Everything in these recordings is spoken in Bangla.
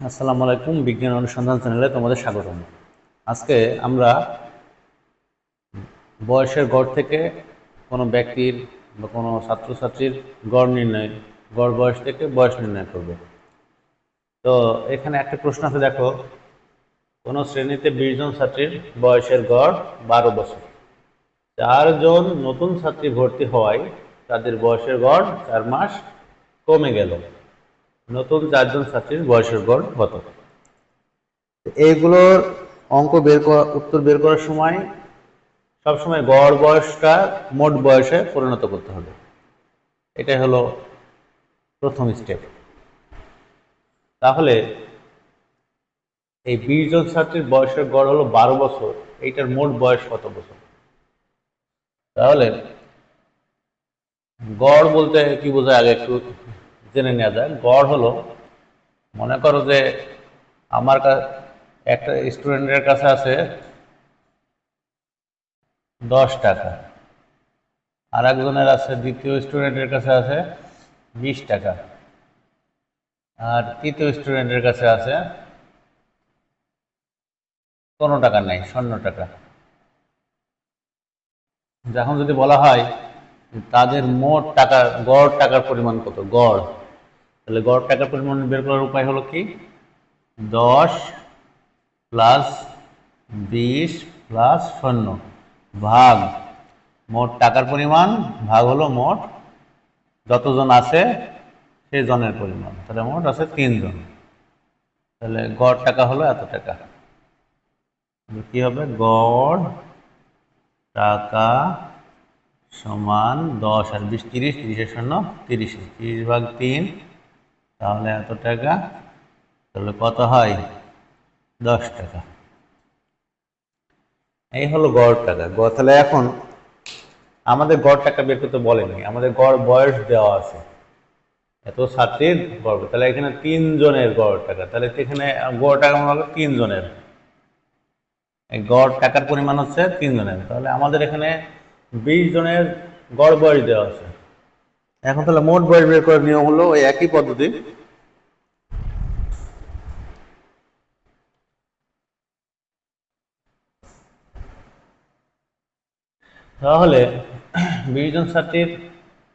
আসসালামু আলাইকুম, বিজ্ঞান অনুসন্ধান চ্যানেলে তোমাদের স্বাগতম। আজকে আমরা বয়সের গড় থেকে কোনো ব্যক্তির বা কোনো ছাত্রছাত্রীর গড় বয়স থেকে বয়স নির্ণয় করব। তো এখানে একটা প্রশ্ন আছে, দেখো, কোনো শ্রেণীতে 20 জন ছাত্রীর বয়সের গড় 12 বছর। 4 জন নতুন ছাত্রী ভর্তি হওয়ায় তাদের বয়সের গড় 4 মাস কমে গেল। নতুন 4 জন ছাত্রীর বয়সের গড় কত? এইগুলোর উত্তর বের করার সময় সবসময় গড় বয়সটা মোট বয়সে পরিণত করতে হবে। এটাই হলো প্রথম স্টেপ। তাহলে এই 20 জন ছাত্রীর বয়সের গড় হলো 12 বছর, এইটার মোট বয়স কত বছর? তাহলে গড় বলতে কি বোঝায় আগে একটু জেনে নেওয়া যায়। গড় হলো, মনে করো যে আমার একটা স্টুডেন্টের কাছে আছে 10 টাকা, আর একজনের আছে, দ্বিতীয় স্টুডেন্টের কাছে আছে 20 টাকা, আর তৃতীয় স্টুডেন্টের কাছে আছে কোনো টাকা নাই, 0 টাকা। যখন যদি বলা হয় তাদের মোট টাকা, গড় টাকার পরিমাণ কত, গড়, তাহলে গড় টাকার পরিমাণ বের করার উপায় হলো কি, 10 প্লাস 20 প্লাস 0 ভাগ মোট টাকার পরিমাণ ভাগ হলো মোট যতজন আছে সেই জনের পরিমাণ। তাহলে মোট আছে 3 জন, তাহলে গড় টাকা হলো এত টাকা। কি হবে, গড় টাকা সমান 10 আর 20 30, 30 শূন্য 30, 30 ভাগ 3, তাহলে এত টাকা। তাহলে কত হয়, 10 টাকা। এই হলো গড় টাকা। তাহলে এখন আমাদের গড় টাকা বের করতে বলেনি, আমাদের গড় বয়স দেওয়া আছে, এত ছাত্রীর গড়। তাহলে এখানে 3 জনের গড় টাকা, তাহলে এখানে গড় টাকা মনে হলো 3 জনের, এই গড় টাকার পরিমাণ হচ্ছে 3 জনের। তাহলে আমাদের এখানে 20 জনের গড় বয়স দেওয়া আছে। এখন তাহলে মোট বয়স বের করার নিয়ম হলো ওই একই পদ্ধতি। তাহলে 20 জন ছাত্রীর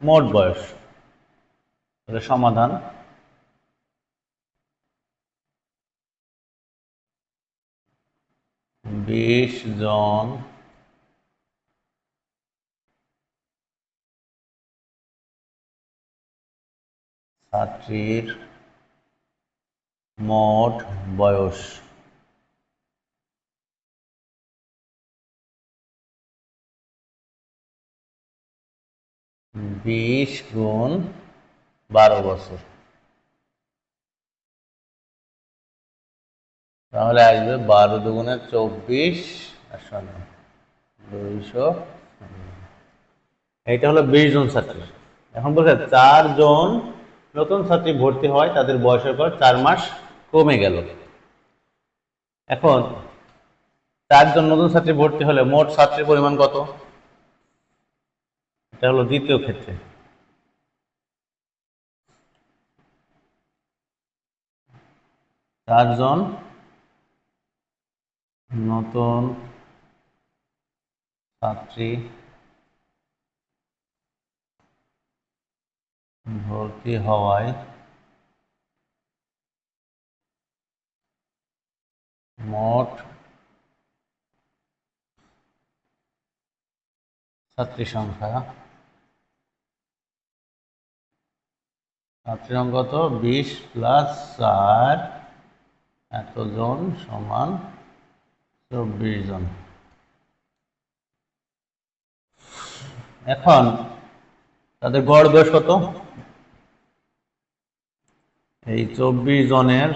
মোট বয়স, তাহলে সমাধান 20 জন ছাত্রীর মোট বয়স, 20 গুণ 12 বছর, তাহলে আসবে 12 দুগুণে 24 আর 200। এইটা হলো 20 জন ছাত্রী। এখন বলছে 4 জন নতুন ছাত্রী ভর্তি হয়, তাদের বয়সের পর 4 মাস কমে গেল। এখন 4 জন নতুন ছাত্রী ভর্তি হলে মোট ছাত্রীর পরিমাণ কত? এটা হলো দ্বিতীয় ক্ষেত্রে। 4 জন নতুন ছাত্রী ভর্তি হওয়ায় মোট ছাত্রী সংখ্যা কত, 20 প্লাস 4 এতজন সমান 24 জন। এখন তাদের গড় বয়স কত? এই 24 জনের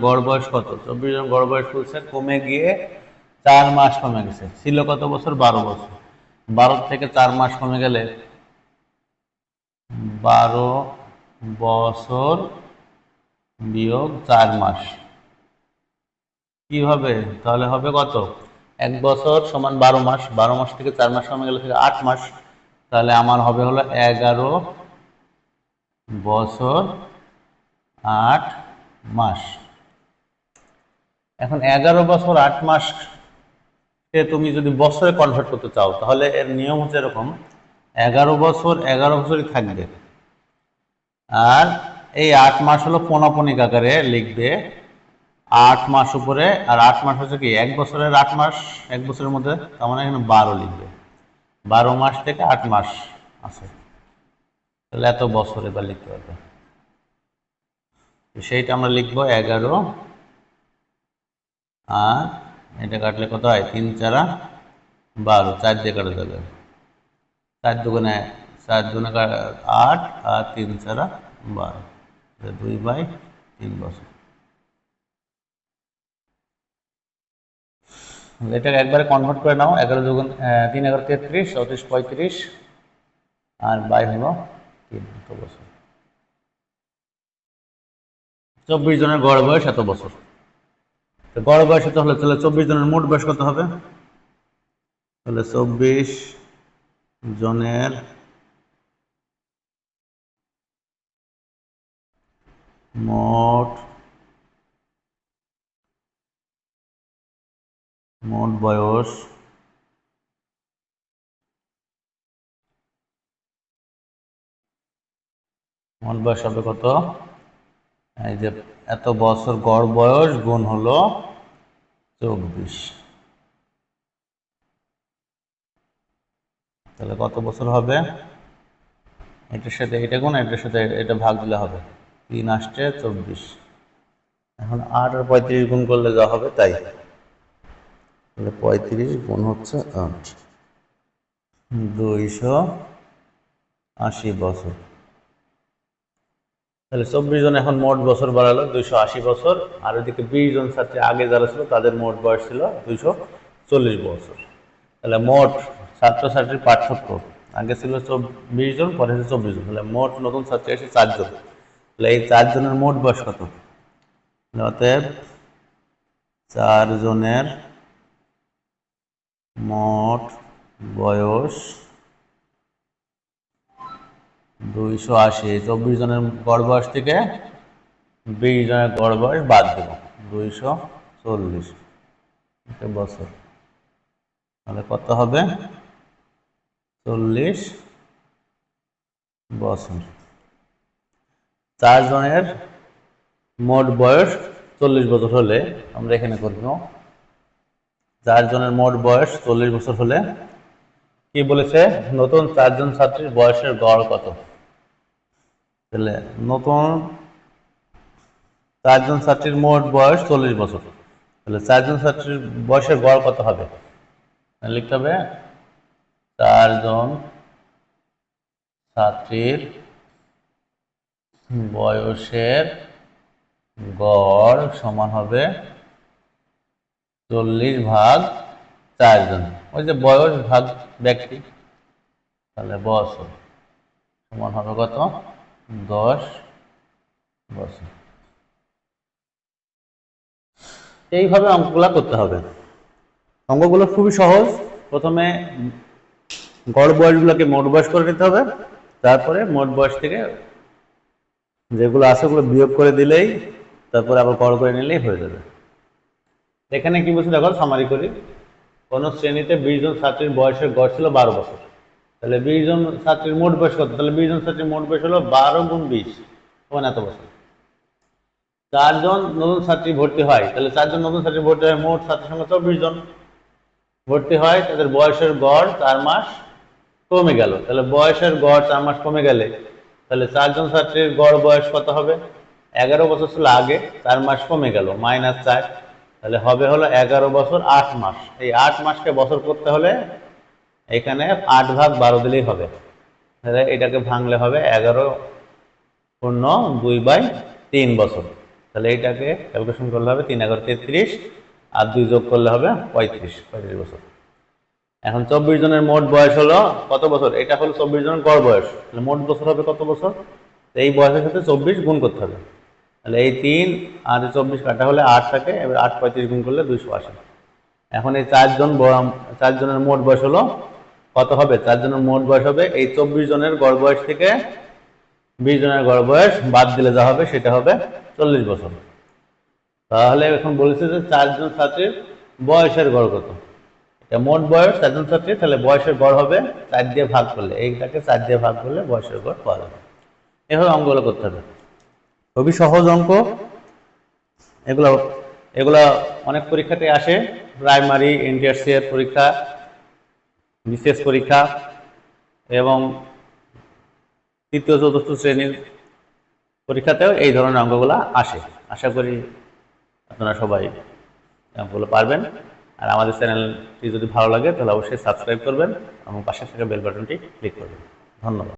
গড় বয়স কত? 24 জন গড় বয়স বলছে কমে গিয়ে 4 মাস কমে গেছে। ছিল কত বছর? 12 বছর। 12 থেকে 4 মাস কমে গেলে 12 বছর বিয়োগ 4 মাস কি হবে? তাহলে হবে কত? 1 বছর সমান 12 মাস, 12 মাস থেকে 4 মাস কমে গেলে থেকে 8 মাস। তাহলে আমার হবে হলো 11 বছর 8 মাস। এখন 11 বছর 8 মাস তুমি যদি বছরে কনভার্ট করতে চাও তাহলে এর নিয়ম হচ্ছে এরকম, 11 বছর 11 বছরই থাকবে, আর এই 8 মাস হলো পৌনঃপুনিক আকারে লিখবে 8 মাস উপরে, আর 8 মাস হচ্ছে কি 1 বছরের 8 মাস, 1 বছরের মধ্যে, তার মানে এখানে 12 লিখবে, 12 মাস থেকে 8 মাস আছে, তাহলে এত বছর এবার লিখতে হবে। সেইটা আমরা লিখবো 11, আর এটা কাটলে কত হয় 3 4 12, 4 দিয়ে কাটা যাবে, 4 দুগুণে 8 আর 3 4 12, 2/3 বছর। এটাকে একবারে কনভার্ট করে নাও, 11 দুগুণ 3 11 33, 34 35, আর বাই হলো 3 বছর। 24 জনের গড় বয়স এত বছর। তো গড় বয়স এত হলে তাহলে 24 জনের মোট বয়স কত হবে? তাহলে 24 জনের মোট বয়স হবে কত? এই যে এত বছর গড় বয়স গুণ হলো 24, তাহলে কত বছর হবে? এটার সাথে এটা গুণ, এটার সাথে এটা ভাগ দিলে হবে, 3 আসছে 24, এখন 8 আর 35 গুণ করলে যা হবে তাই, তাহলে 35 গুণ হচ্ছে 8, 280 বছর। তাহলে 24 জন এখন মোট বছর বাড়ালো 280 বছর, আর ওইদিকে 20 জন ছাত্রী আগে যারা ছিল তাদের মোট বয়স ছিল 240 বছর। তাহলে মোট ছাত্রছাত্রীর পার্থক্য, আগে ছিল 20 জন, পরে হচ্ছে 24 জন, তাহলে মোট নতুন ছাত্রী এসে 4 জন। তাহলে এই 4 জনের মোট বয়স কত? অতএব 4 জনের মোট বয়স 280, 24 জনের গড় বয়স থেকে 20 জনের গড় বয়স বাদ দেব, 240 বছর, তাহলে কত হবে? 40 বছর। 4 জনের মোট বয়স 40 বছর হলে আমরা এখানে করব 4 জনের মোট বয়স 40 বছর হলে কি বলেছে, নতুন 4 জন ছাত্রীর বয়সের গড় কত? তাহলে নতুন 4 জন ছাত্রীর মোট বয়স 40 বছর, তাহলে 4 জন ছাত্রীর বয়সের গড় কত হবে? লিখতে হবে 4 জন ছাত্রীর বয়সের গড় সমান হবে 40 ভাগ 4 জন, ওই যে বয়স ভাগ ব্যক্তি, তাহলে বছর সমান হবে কত? 10 বছর। এইভাবে অঙ্কগুলো করতে হবে। অঙ্কগুলো খুবই সহজ, প্রথমে গড় বয়সগুলোকে মোট বয়স করে নিতে হবে, তারপরে মোট বয়স থেকে যেগুলো আছে ওগুলো বিয়োগ করে দিলেই, তারপরে আবার গড় করে নিলেই হয়ে যাবে। এখানে কি বলছে দেখো, সামারি করি। কোন শ্রেণীতে 20 জন ছাত্রীর বয়সের গড় ছিল 12 বছর, তাহলে 20 জন ছাত্রীর মোট বয়স কত? তাহলে 20 জন ছাত্রীর মোট বয়স হলো 12 গুণ 20 সমান এত বছর। 4 জন নতুন ছাত্রী ভর্তি হয়, তাহলে 4 জন নতুন ছাত্রী ভর্তি হয়, মোট ছাত্রীর সংখ্যা 24 জন ভর্তি হয়, তাদের বয়সের গড় 4 মাস কমে গেল, তাহলে বয়সের গড় 4 মাস কমে গেলে তাহলে 4 জন ছাত্রীর গড় বয়স কত হবে? 11 বছর ছিল আগে, 4 মাস কমে গেল, -4, তাহলে হবে হলো 11 বছর 8 মাস। এই 8 মাসকে বছর করতে হলে এখানে 8 ভাগ 12 দিলেই হবে, তাহলে এটাকে ভাঙলে হবে 11 পূর্ণ 2/3 বছর, তাহলে এইটাকে ক্যালকুলেশন করলে হবে 3 11 33, আর 2 যোগ করলে হবে 35 বছর। এখন 24 জনের মোট বয়স হলো কত বছর? এটা হলো 24 জনের গড় বয়স, তাহলে মোট বছর হবে কত বছর? এই বয়সের সাথে 24 গুণ করতে হবে, তাহলে এই 3 আর 24 কাটা হলে 8 থাকে, এবার 8 35 গুণ করলে 280। এখন এই 4 জনের মোট বয়স হলো কত হবে? 4 জনের মোট বয়স হবে এই 24 জনের গড় বয়স থেকে 20 জনের গড় বয়স বাদ দিলে যা হবে সেটা হবে 40 বছর। তাহলে এখন বলেছে যে 4 জন ছাত্রীর বয়সের গড় কত। এটা মোট বয়স 4 জন ছাত্রী, তাহলে বয়সের গড় হবে 4 দিয়ে ভাগ করলে, এইটাকে 4 দিয়ে ভাগ করলে বয়সের গড় পাওয়া যাবে। এভাবে অঙ্কগুলো করতে হবে, খুবই সহজ অঙ্ক। এগুলো এগুলো অনেক পরীক্ষাতে আসে, প্রাইমারি ইন্টারমিডিয়েট পরীক্ষা, বিশেষ পরীক্ষা এবং তৃতীয় চতুর্থ শ্রেণীর পরীক্ষাতেও এই ধরনের অঙ্কগুলো আসে। আশা করি আপনারা সবাই অঙ্কগুলো পারবেন। আর আমাদের চ্যানেলটি যদি ভালো লাগে তাহলে অবশ্যই সাবস্ক্রাইব করবেন এবং পাশে থাকা বেল বাটনটি ক্লিক করবেন। ধন্যবাদ।